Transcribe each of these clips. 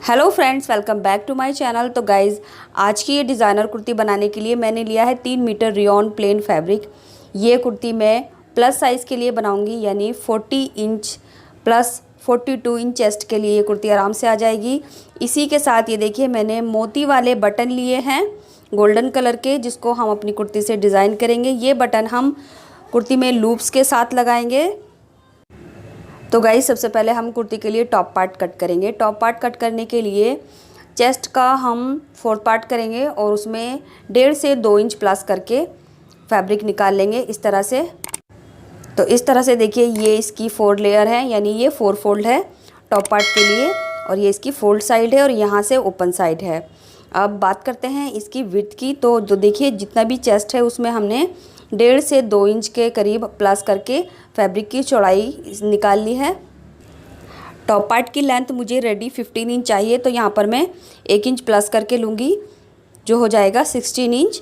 Hello friends, welcome back to my channel. तो guys, आज की ये डिज़ाइनर कुर्ती बनाने के लिए मैंने लिया है 3 मीटर रियॉन प्लेन फैब्रिक। ये कुर्ती मैं प्लस साइज़ के लिए बनाऊंगी, यानी 40 इंच प्लस 42 इंच चेस्ट के लिए ये कुर्ती आराम से आ जाएगी। इसी के साथ ये देखिए, मैंने मोती वाले बटन लिए हैं गोल्डन कलर के, जिसको हम अपनी कुर्ती से डिज़ाइन करेंगे। ये बटन हम कुर्ती में लूप्स के साथ लगाएंगे। तो गाइस, सबसे पहले हम कुर्ती के लिए टॉप पार्ट कट करेंगे। टॉप पार्ट कट करने के लिए चेस्ट का हम 4th पार्ट करेंगे और उसमें 1.5 से 2 इंच प्लस करके फैब्रिक निकाल लेंगे इस तरह से। तो इस तरह से देखिए, ये इसकी 4 लेयर है, यानी ये 4 फोल्ड है टॉप पार्ट के लिए, और ये इसकी फोल्ड साइड है और यहाँ से ओपन साइड है। अब बात करते हैं इसकी विड्थ की। तो जो देखिए, जितना भी चेस्ट है उसमें हमने 1.5 से 2 इंच के करीब प्लस करके फैब्रिक की चौड़ाई निकाल ली है। टॉप पार्ट की लेंथ मुझे रेडी 15 इंच चाहिए, तो यहाँ पर मैं 1 इंच प्लस करके लूँगी, जो हो जाएगा 16 इंच।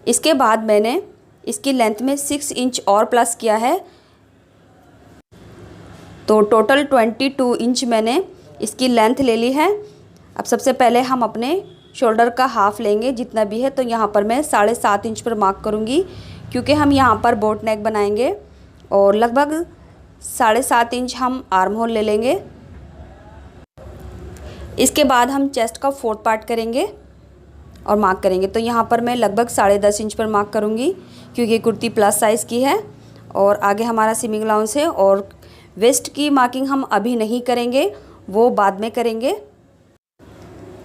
इसके बाद मैंने इसकी लेंथ में 6 इंच और प्लस किया है, तो टोटल 22 इंच मैंने इसकी लेंथ ले ली है। अब सबसे पहले हम अपने शोल्डर का हाफ लेंगे, जितना भी है। तो यहाँ पर मैं 7.5 इंच पर मार्क करूँगी, क्योंकि हम यहाँ पर बोट नेक बनाएंगे, और लगभग 7.5 इंच हम आर्म होल ले लेंगे। इसके बाद हम चेस्ट का 4th पार्ट करेंगे और मार्क करेंगे। तो यहाँ पर मैं लगभग 10.5 इंच पर मार्क करूँगी, क्योंकि कुर्ती प्लस साइज़ की है और आगे हमारा सीमिंग अलाउंस है। और वेस्ट की मार्किंग हम अभी नहीं करेंगे, वो बाद में करेंगे।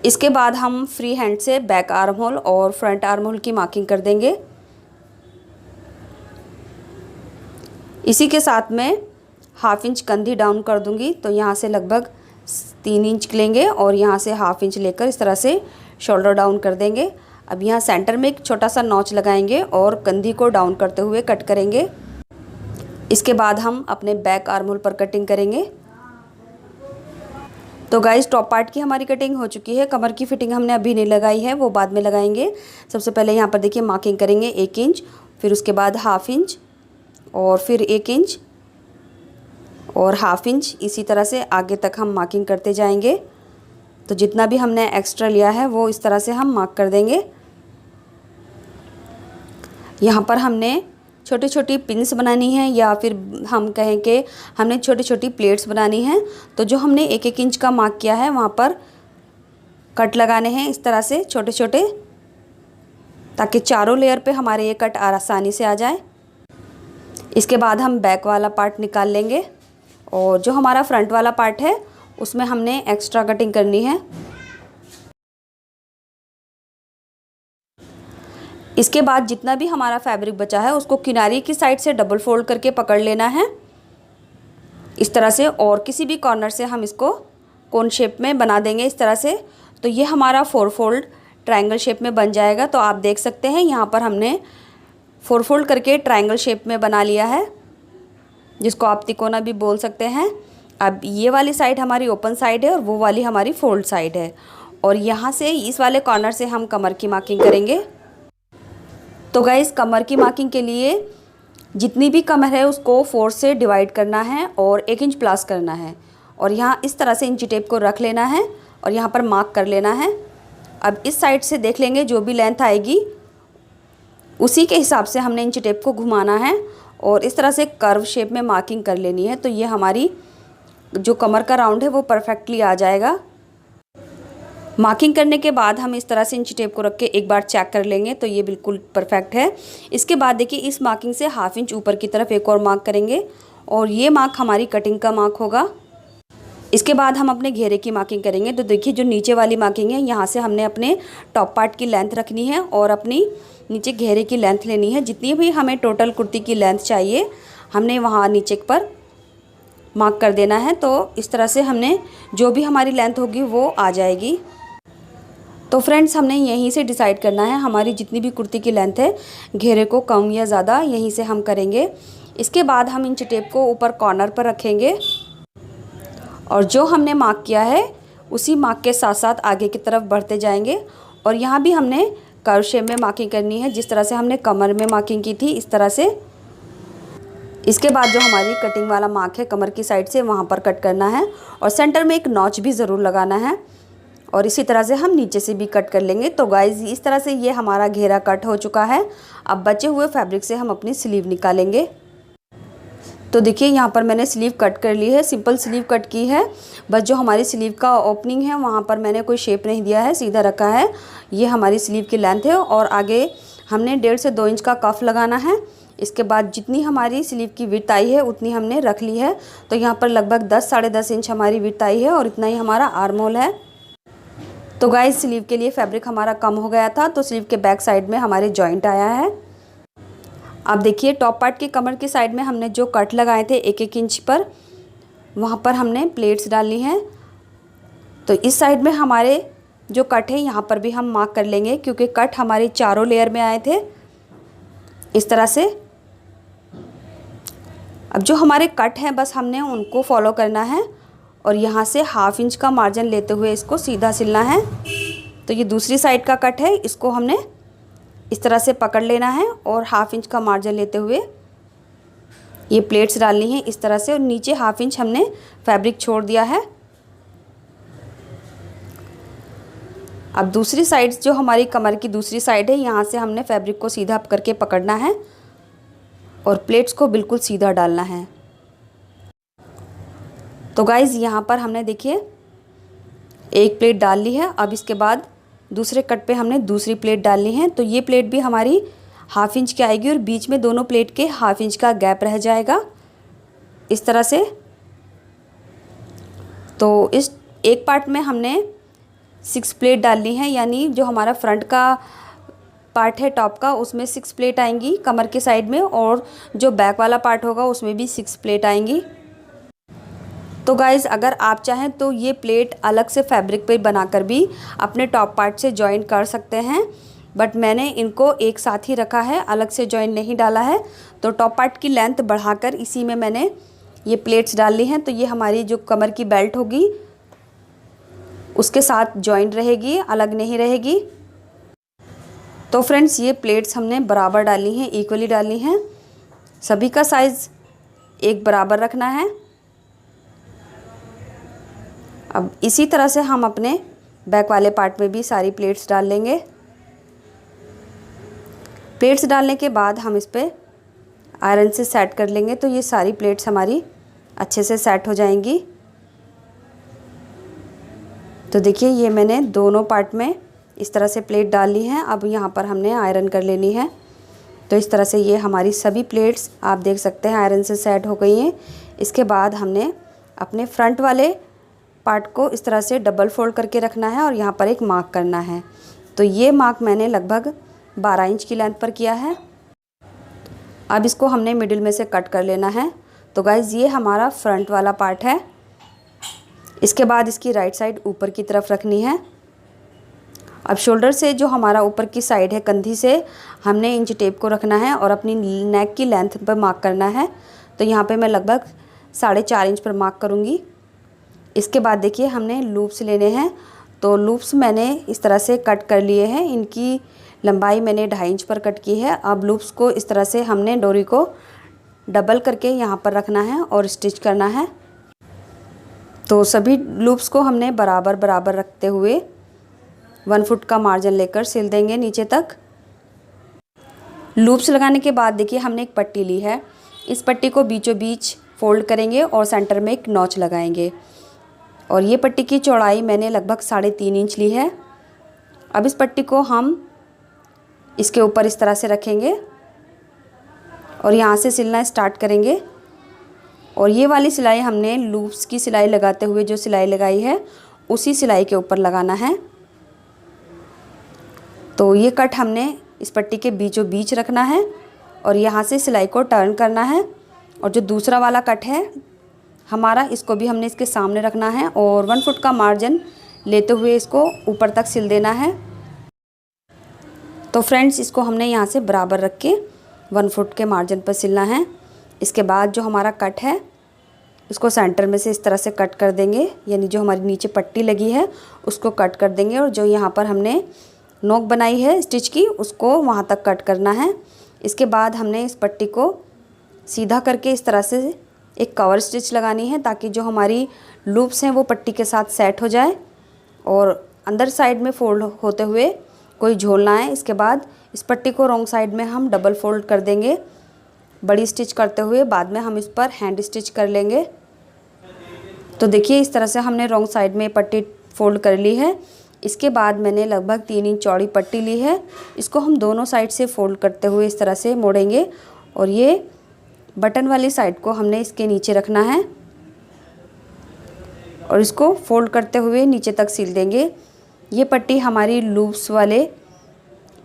इसके बाद हम फ्री हैंड से बैक आर्म होल और फ्रंट आर्म होल की मार्किंग कर देंगे। इसी के साथ में 1/2 इंच कंधी डाउन कर दूंगी, तो यहाँ से लगभग 3 इंच लेंगे और यहाँ से 1/2 इंच लेकर इस तरह से शोल्डर डाउन कर देंगे। अब यहाँ सेंटर में एक छोटा सा नॉच लगाएंगे और कंधी को डाउन करते हुए कट करेंगे। इसके बाद हम अपने बैक आर्म होल पर कटिंग करेंगे। तो गाइस, टॉप पार्ट की हमारी कटिंग हो चुकी है। कमर की फिटिंग हमने अभी नहीं लगाई है, वो बाद में लगाएंगे। सबसे पहले यहाँ पर देखिए, मार्किंग करेंगे 1 इंच, फिर उसके बाद 1/2 इंच और फिर 1 इंच और 1/2 इंच। इसी तरह से आगे तक हम मार्किंग करते जाएंगे। तो जितना भी हमने एक्स्ट्रा लिया है वो इस तरह से हम मार्क कर देंगे। यहाँ पर हमने छोटी छोटी पिन्स बनानी है, या फिर हम कहें कि हमने छोटी छोटी प्लेट्स बनानी हैं। तो जो हमने 1-1 इंच का मार्क किया है वहाँ पर कट लगाने हैं इस तरह से छोटे छोटे, ताकि चारों लेयर पे हमारे ये कट आसानी से आ जाए। इसके बाद हम बैक वाला पार्ट निकाल लेंगे, और जो हमारा फ्रंट वाला पार्ट है उसमें हमने एक्स्ट्रा कटिंग करनी है। इसके बाद जितना भी हमारा फैब्रिक बचा है उसको किनारे की साइड से डबल फोल्ड करके पकड़ लेना है इस तरह से, और किसी भी कॉर्नर से हम इसको कोन शेप में बना देंगे इस तरह से। तो ये हमारा 4 फोल्ड ट्रायंगल शेप में बन जाएगा। तो आप देख सकते हैं यहाँ पर हमने 4 फोल्ड करके ट्रायंगल शेप में बना लिया है, जिसको आप तिकोना भी बोल सकते हैं। अब ये वाली साइड हमारी ओपन साइड है और वो वाली हमारी फोल्ड साइड है, और यहाँ से इस वाले कॉर्नर से हम कमर की मार्किंग करेंगे। तो गाइस, कमर की मार्किंग के लिए जितनी भी कमर है उसको 4 से डिवाइड करना है और 1 इंच प्लस करना है, और यहाँ इस तरह से इंची टेप को रख लेना है और यहाँ पर मार्क कर लेना है। अब इस साइड से देख लेंगे, जो भी लेंथ आएगी उसी के हिसाब से हमने इंची टेप को घुमाना है और इस तरह से कर्व शेप में मार्किंग कर लेनी है। तो ये हमारी जो कमर का राउंड है वो परफेक्टली आ जाएगा। मार्किंग करने के बाद हम इस तरह से इंची टेप को रख के एक बार चेक कर लेंगे, तो ये बिल्कुल परफेक्ट है। इसके बाद देखिए, इस मार्किंग से 1/2 इंच ऊपर की तरफ एक और मार्क करेंगे, और ये मार्क हमारी कटिंग का मार्क होगा। इसके बाद हम अपने घेरे की मार्किंग करेंगे। तो देखिए, जो नीचे वाली मार्किंग है, यहाँ से हमने अपने टॉप पार्ट की लेंथ रखनी है और अपनी नीचे घेरे की लेंथ लेनी है। जितनी भी हमें टोटल कुर्ती की लेंथ चाहिए हमने वहाँ नीचे पर मार्क कर देना है। तो इस तरह से हमने जो भी हमारी लेंथ होगी वो आ जाएगी। तो फ्रेंड्स, हमने यहीं से डिसाइड करना है हमारी जितनी भी कुर्ती की लेंथ है, घेरे को कम या ज़्यादा यहीं से हम करेंगे। इसके बाद हम इंची टेप को ऊपर कॉर्नर पर रखेंगे, और जो हमने मार्क किया है उसी मार्क के साथ साथ आगे की तरफ बढ़ते जाएंगे। और यहाँ भी हमने कर्व शेप में मार्किंग करनी है, जिस तरह से हमने कमर में मार्किंग की थी इस तरह से। इसके बाद जो हमारी कटिंग वाला मार्क है कमर की साइड से, वहाँ पर कट करना है और सेंटर में एक नॉच भी ज़रूर लगाना है और इसी तरह से हम नीचे से भी कट कर लेंगे। तो गाइज़ इस तरह से ये हमारा घेरा कट हो चुका है। अब बचे हुए फैब्रिक से हम अपनी स्लीव निकालेंगे। तो देखिए यहाँ पर मैंने स्लीव कट कर ली है, सिंपल स्लीव कट की है। बस जो हमारी स्लीव का ओपनिंग है वहाँ पर मैंने कोई शेप नहीं दिया है, सीधा रखा है। ये हमारी स्लीव की लेंथ है और आगे हमने 1.5 से 2 इंच का कफ लगाना है। इसके बाद जितनी हमारी स्लीव की विड्थ आई है उतनी हमने रख ली है। तो यहाँ पर लगभग 10 साढ़े 10 इंच हमारी विड्थ आई है और इतना ही हमारा आर्म होल है। तो गाइस स्लीव के लिए फैब्रिक हमारा कम हो गया था, तो स्लीव के बैक साइड में हमारे जॉइंट आया है। अब देखिए टॉप पार्ट की कमर की साइड में हमने जो कट लगाए थे 1-1 इंच पर, वहाँ पर हमने प्लेट्स डाली हैं। तो इस साइड में हमारे जो कट है यहाँ पर भी हम मार्क कर लेंगे, क्योंकि कट हमारे चारों लेयर में आए थे इस तरह से। अब जो हमारे कट हैं बस हमने उनको फॉलो करना है और यहाँ से 1/2 इंच का मार्जिन लेते हुए इसको सीधा सिलना है। तो ये दूसरी साइड का कट है, इसको हमने इस तरह से पकड़ लेना है और 1/2 इंच का मार्जिन लेते हुए ये प्लेट्स डालनी है इस तरह से, और नीचे 1/2 इंच हमने फैब्रिक छोड़ दिया है। अब दूसरी साइड जो हमारी कमर की दूसरी साइड है, यहाँ से हमने फैब्रिक को सीधा करके पकड़ना है और प्लेट्स को बिल्कुल सीधा डालना है। तो गाइज़ यहाँ पर हमने देखिए एक प्लेट डाल ली है। अब इसके बाद दूसरे कट पे हमने दूसरी प्लेट डालनी है। तो ये प्लेट भी हमारी 1/2 इंच की आएगी और बीच में दोनों प्लेट के 1/2 इंच का गैप रह जाएगा इस तरह से। तो इस एक पार्ट में हमने 6 प्लेट डालनी है, यानी जो हमारा फ्रंट का पार्ट है टॉप का उसमें 6 प्लेट आएंगी कमर के साइड में, और जो बैक वाला पार्ट होगा उसमें भी 6 प्लेट आएंगी। तो गाइज़ अगर आप चाहें तो ये प्लेट अलग से फैब्रिक पे बनाकर भी अपने टॉप पार्ट से जॉइन कर सकते हैं, बट मैंने इनको एक साथ ही रखा है, अलग से जॉइन नहीं डाला है। तो टॉप पार्ट की लेंथ बढ़ाकर इसी में मैंने ये प्लेट्स डाल ली हैं। तो ये हमारी जो कमर की बेल्ट होगी उसके साथ जॉइन रहेगी, अलग नहीं रहेगी। तो फ्रेंड्स ये प्लेट्स हमने बराबर डाली हैं, इक्वली डाली हैं। सभी का साइज़ एक बराबर रखना है। अब इसी तरह से हम अपने बैक वाले पार्ट में भी सारी प्लेट्स डाल लेंगे। प्लेट्स डालने के बाद हम इस पर आयरन से सेट कर लेंगे, तो ये सारी प्लेट्स हमारी अच्छे से सेट हो जाएंगी। तो देखिए ये मैंने दोनों पार्ट में इस तरह से प्लेट डाल ली है। अब यहाँ पर हमने आयरन कर लेनी है। तो इस तरह से ये हमारी सभी प्लेट्स आप देख सकते हैं आयरन से सेट हो गई हैं। इसके बाद हमने अपने फ्रंट वाले पार्ट को इस तरह से डबल फोल्ड करके रखना है और यहाँ पर एक मार्क करना है। तो ये मार्क मैंने लगभग 12 इंच की लेंथ पर किया है। अब इसको हमने मिडिल में से कट कर लेना है। तो गाइज़ ये हमारा फ्रंट वाला पार्ट है। इसके बाद इसकी राइट साइड ऊपर की तरफ रखनी है। अब शोल्डर से जो हमारा ऊपर की साइड है कंधी से हमने इंच टेप को रखना है और अपनी नेक की लेंथ पर मार्क करना है। तो यहाँ पे मैं लगभग 4.5 इंच पर मार्क करूँगी। इसके बाद देखिए हमने लूप्स लेने हैं। तो लूप्स मैंने इस तरह से कट कर लिए हैं, इनकी लंबाई मैंने 2.5 इंच पर कट की है। अब लूप्स को इस तरह से हमने डोरी को डबल करके यहाँ पर रखना है और स्टिच करना है। तो सभी लूप्स को हमने बराबर बराबर रखते हुए 1 फुट का मार्जिन लेकर सिल देंगे नीचे तक। लूप्स लगाने के बाद देखिए हमने एक पट्टी ली है। इस पट्टी को बीचों बीच फोल्ड करेंगे और सेंटर में एक नॉच लगाएंगे। और ये पट्टी की चौड़ाई मैंने लगभग 3.5 इंच ली है। अब इस पट्टी को हम इसके ऊपर इस तरह से रखेंगे और यहाँ से सिलना स्टार्ट करेंगे। और ये वाली सिलाई हमने लूप्स की सिलाई लगाते हुए जो सिलाई लगाई है उसी सिलाई के ऊपर लगाना है। तो ये कट हमने इस पट्टी के बीचों बीच रखना है और यहाँ से सिलाई को टर्न करना है। और जो दूसरा वाला कट है हमारा, इसको भी हमने इसके सामने रखना है और 1 फुट का मार्जिन लेते हुए इसको ऊपर तक सिल देना है। तो फ्रेंड्स इसको हमने यहाँ से बराबर रख के 1 फुट के मार्जिन पर सिलना है। इसके बाद जो हमारा कट है इसको सेंटर में से इस तरह से कट कर देंगे, यानी जो हमारी नीचे पट्टी लगी है उसको कट कर देंगे और जो यहाँ पर हमने नोक बनाई है स्टिच की उसको वहाँ तक कट करना है। इसके बाद हमने इस पट्टी को सीधा करके इस तरह से एक कवर स्टिच लगानी है, ताकि जो हमारी लूप्स हैं वो पट्टी के साथ सेट हो जाए और अंदर साइड में फोल्ड होते हुए कोई झोल ना आए। इसके बाद इस पट्टी को रॉन्ग साइड में हम डबल फोल्ड कर देंगे बड़ी स्टिच करते हुए। बाद में हम इस पर हैंड स्टिच कर लेंगे। तो देखिए इस तरह से हमने रॉन्ग साइड में पट्टी फोल्ड कर ली है। इसके बाद मैंने लगभग 3 इंच चौड़ी पट्टी ली है। इसको हम दोनों साइड से फोल्ड करते हुए इस तरह से मोड़ेंगे और ये बटन वाली साइड को हमने इसके नीचे रखना है और इसको फोल्ड करते हुए नीचे तक सिल देंगे। ये पट्टी हमारी लूप्स वाले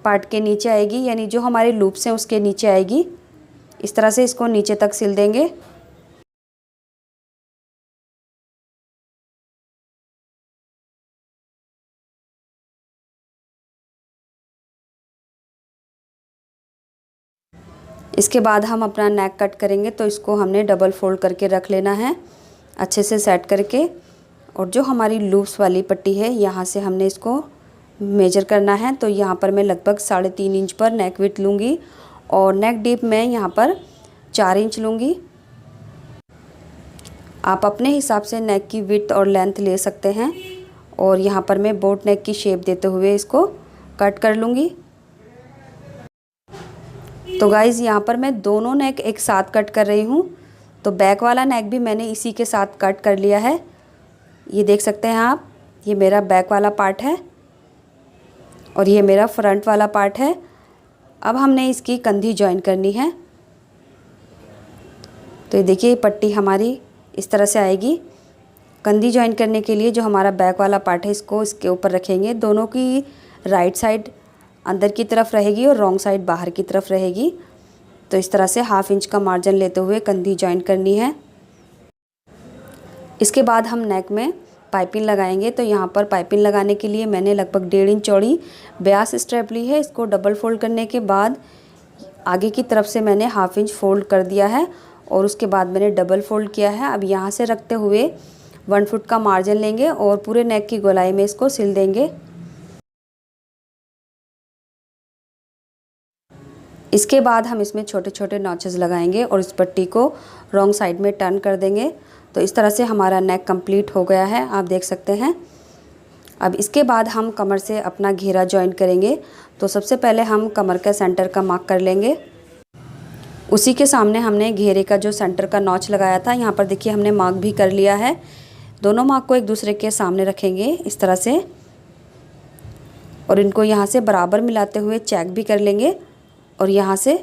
पार्ट के नीचे आएगी, यानी जो हमारे लूप्स हैं उसके नीचे आएगी। इस तरह से इसको नीचे तक सिल देंगे। इसके बाद हम अपना नेक कट करेंगे, तो इसको हमने डबल फोल्ड करके रख लेना है अच्छे से सेट करके। और जो हमारी लूप्स वाली पट्टी है यहाँ से हमने इसको मेजर करना है। तो यहाँ पर मैं लगभग 3.5 इंच पर नेक विड्थ लूँगी और नेक डीप मैं यहाँ पर 4 इंच लूँगी। आप अपने हिसाब से नेक की विड्थ और लेंथ ले सकते हैं। और यहाँ पर मैं बोट नेक की शेप देते हुए इसको कट कर लूँगी। तो गाइज़ यहाँ पर मैं दोनों नेक एक साथ कट कर रही हूँ। तो बैक वाला नेक भी मैंने इसी के साथ कट कर लिया है। ये देख सकते हैं आप, ये मेरा बैक वाला पार्ट है और ये मेरा फ्रंट वाला पार्ट है। अब हमने इसकी कंधी जॉइन करनी है। तो ये देखिए पट्टी हमारी इस तरह से आएगी। कंधी जॉइन करने के लिए जो हमारा बैक वाला पार्ट है इसको इसके ऊपर रखेंगे। दोनों की राइट साइड अंदर की तरफ रहेगी और रॉन्ग साइड बाहर की तरफ रहेगी। तो इस तरह से 1/2 इंच का मार्जिन लेते हुए कंधी जॉइन करनी है। इसके बाद हम नेक में पाइपिंग लगाएंगे। तो यहाँ पर पाइपिंग लगाने के लिए मैंने लगभग 1.5 इंच चौड़ी ब्यास स्ट्रैप ली है। इसको डबल फोल्ड करने के बाद आगे की तरफ से मैंने 1/2 इंच फोल्ड कर दिया है और उसके बाद मैंने डबल फोल्ड किया है। अब यहाँ से रखते हुए 1 फुट का मार्जिन लेंगे और पूरे नेक की गोलाई में इसको सिल देंगे। इसके बाद हम इसमें छोटे छोटे नॉचेस लगाएंगे और इस पट्टी को रॉन्ग साइड में टर्न कर देंगे। तो इस तरह से हमारा नेक कंप्लीट हो गया है, आप देख सकते हैं। अब इसके बाद हम कमर से अपना घेरा जॉइन करेंगे। तो सबसे पहले हम कमर का सेंटर का मार्क कर लेंगे। उसी के सामने हमने घेरे का जो सेंटर का नॉच लगाया था, यहाँ पर देखिए हमने मार्क भी कर लिया है। दोनों मार्क को एक दूसरे के सामने रखेंगे इस तरह से और इनको यहाँ से बराबर मिलाते हुए चेक भी कर लेंगे। और यहाँ से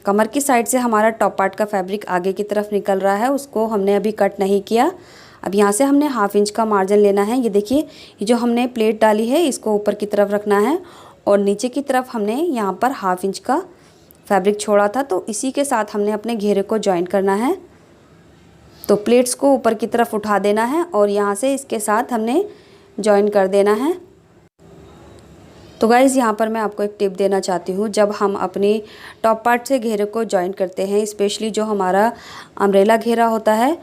कमर की साइड से हमारा टॉप पार्ट का फैब्रिक आगे की तरफ निकल रहा है, उसको हमने अभी कट नहीं किया। अब यहाँ से हमने 1/2 इंच का मार्जिन लेना है। ये देखिए ये जो हमने प्लेट डाली है इसको ऊपर की तरफ रखना है और नीचे की तरफ हमने यहाँ पर 1/2 इंच का फैब्रिक छोड़ा था, तो इसी के साथ हमने अपने घेरे को जॉइन करना है। तो प्लेट्स को ऊपर की तरफ उठा देना है और यहाँ से इसके साथ हमने जॉइन कर देना है। तो गाइज़ यहाँ पर मैं आपको एक टिप देना चाहती हूँ। जब हम अपनी टॉप पार्ट से घेरे को जॉइन करते हैं, स्पेशली जो हमारा अम्ब्रेला घेरा होता है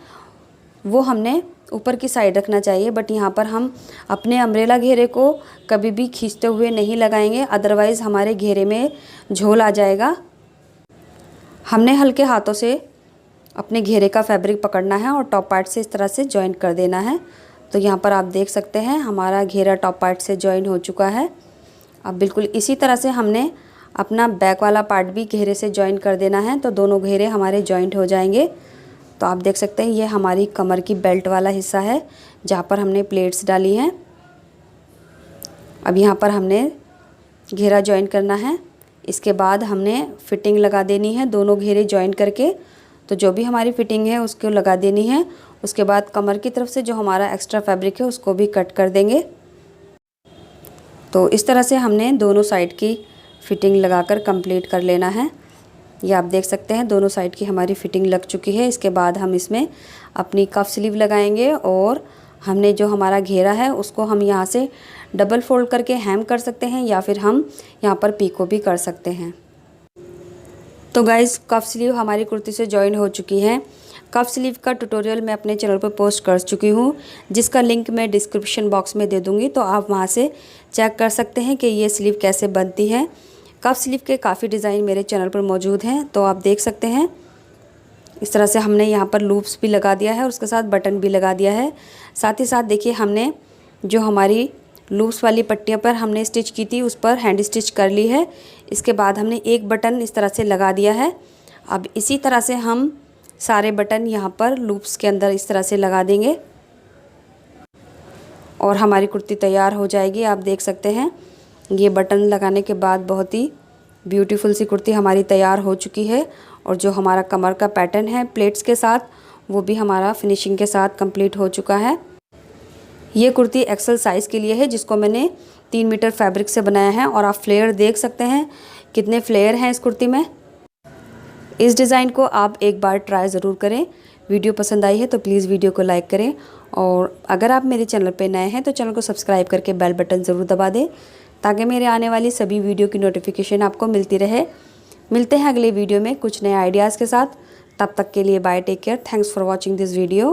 वो हमने ऊपर की साइड रखना चाहिए। बट यहाँ पर हम अपने अम्ब्रेला घेरे को कभी भी खींचते हुए नहीं लगाएंगे, अदरवाइज़ हमारे घेरे में झोल आ जाएगा। हमने हल्के हाथों से अपने घेरे का फैब्रिक पकड़ना है और टॉप पार्ट से इस तरह से जॉइन कर देना है। तो यहाँ पर आप देख सकते हैं हमारा घेरा टॉप पार्ट से जॉइन हो चुका है। अब बिल्कुल इसी तरह से हमने अपना बैक वाला पार्ट भी घेरे से जॉइन कर देना है, तो दोनों घेरे हमारे जॉइंट हो जाएंगे। तो आप देख सकते हैं ये हमारी कमर की बेल्ट वाला हिस्सा है जहाँ पर हमने प्लेट्स डाली हैं। अब यहाँ पर हमने घेरा जॉइन करना है। इसके बाद हमने फिटिंग लगा देनी है दोनों घेरे जॉइन करके। तो जो भी हमारी फिटिंग है उसको लगा देनी है। उसके बाद कमर की तरफ से जो हमारा एक्स्ट्रा फैब्रिक है उसको भी कट कर देंगे। तो इस तरह से हमने दोनों साइड की फ़िटिंग लगाकर कंप्लीट कर लेना है। ये आप देख सकते हैं दोनों साइड की हमारी फ़िटिंग लग चुकी है। इसके बाद हम इसमें अपनी कफ स्लीव लगाएंगे और हमने जो हमारा घेरा है उसको हम यहाँ से डबल फोल्ड करके हेम कर सकते हैं या फिर हम यहाँ पर पीको भी कर सकते हैं। तो गाइज़ कफ स्लीव हमारी कुर्ती से जॉइन हो चुकी है। कफ स्लीव का ट्यूटोरियल मैं अपने चैनल पर पोस्ट कर चुकी हूँ, जिसका लिंक मैं डिस्क्रिप्शन बॉक्स में दे दूँगी। तो आप वहाँ से चेक कर सकते हैं कि ये स्लीव कैसे बनती है। कफ स्लीव के काफ़ी डिज़ाइन मेरे चैनल पर मौजूद हैं, तो आप देख सकते हैं। इस तरह से हमने यहाँ पर लूप्स भी लगा दिया है और उसके साथ बटन भी लगा दिया है। साथ ही साथ देखिए हमने जो हमारी लूप्स वाली पट्टियों पर हमने स्टिच की थी उस पर हैंड स्टिच कर ली है। इसके बाद हमने एक बटन इस तरह से लगा दिया है। अब इसी तरह से हम सारे बटन यहाँ पर लूप्स के अंदर इस तरह से लगा देंगे और हमारी कुर्ती तैयार हो जाएगी। आप देख सकते हैं ये बटन लगाने के बाद बहुत ही ब्यूटीफुल सी कुर्ती हमारी तैयार हो चुकी है। और जो हमारा कमर का पैटर्न है प्लेट्स के साथ वो भी हमारा फिनिशिंग के साथ कंप्लीट हो चुका है। ये कुर्ती एक्सल साइज़ के लिए है जिसको मैंने 3 मीटर फैब्रिक से बनाया है और आप फ्लेयर देख सकते हैं कितने फ्लेयर हैं इस कुर्ती में। इस डिज़ाइन को आप एक बार ट्राई ज़रूर करें। वीडियो पसंद आई है तो प्लीज़ वीडियो को लाइक करें और अगर आप मेरे चैनल पे नए हैं तो चैनल को सब्सक्राइब करके बेल बटन ज़रूर दबा दें ताकि मेरे आने वाली सभी वीडियो की नोटिफिकेशन आपको मिलती रहे। मिलते हैं अगले वीडियो में कुछ नए आइडियाज़ के साथ। तब तक के लिए bye, take care, thanks for watching this video.